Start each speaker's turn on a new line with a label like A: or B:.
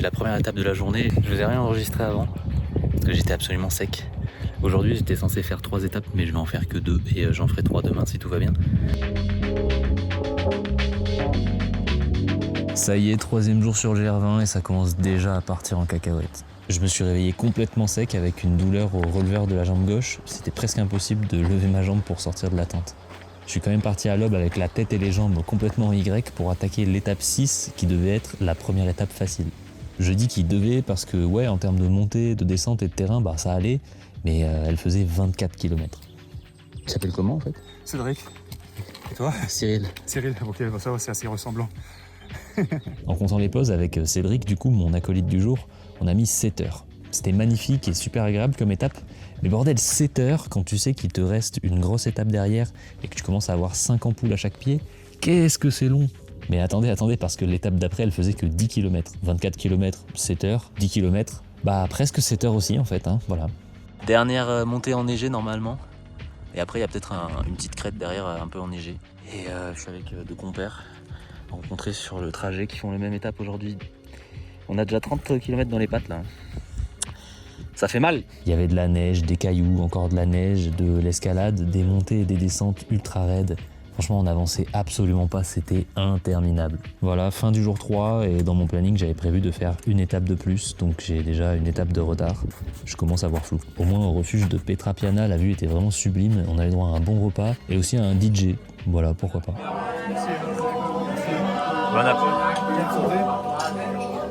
A: la première étape de la journée. Je vous ai rien enregistré avant parce que j'étais absolument sec. Aujourd'hui j'étais censé faire 3 étapes mais je vais en faire que 2 et j'en ferai 3 demain si tout va bien. Ça y est, 3e jour sur GR20 et ça commence déjà à partir en cacahuète. Je me suis réveillé complètement sec avec une douleur au releveur de la jambe gauche. C'était presque impossible de lever ma jambe pour sortir de la tente. Je suis quand même parti à l'aube avec la tête et les jambes complètement en Y pour attaquer l'étape 6 qui devait être la première étape facile. Je dis qu'il devait parce que ouais, en termes de montée, de descente et de terrain, bah ça allait, mais elle faisait 24 km. Tu s'appelles comment en fait?
B: Cédric. Et toi?
A: Cyril.
B: Cyril, ok, bah ça va, c'est assez ressemblant.
A: En comptant les pauses avec Cédric, du coup, mon acolyte du jour, on a mis 7 heures. C'était magnifique et super agréable comme étape, mais bordel, 7 heures quand tu sais qu'il te reste une grosse étape derrière et que tu commences à avoir 5 ampoules à chaque pied, qu'est-ce que c'est long! Mais attendez, parce que l'étape d'après, elle faisait que 10 km. 24 km, 7 heures, 10 km, bah presque 7 heures aussi en fait, hein, voilà. Dernière montée enneigée normalement, et après il y a peut-être une petite crête derrière un peu enneigée. Et je suis avec 2 compères rencontrés sur le trajet qui font la même étape aujourd'hui. On a déjà 30 km dans les pattes là. Ça fait mal. Il y avait de la neige, des cailloux, encore de la neige, de l'escalade, des montées et des descentes ultra raides. Franchement, on n'avançait absolument pas, c'était interminable. Voilà, fin du jour 3 et dans mon planning, j'avais prévu de faire une étape de plus, donc j'ai déjà une étape de retard. Je commence à voir flou. Au moins au refuge de Petra Piana, la vue était vraiment sublime, on avait droit à un bon repas et aussi à un DJ. Voilà, pourquoi pas.
B: Bon app.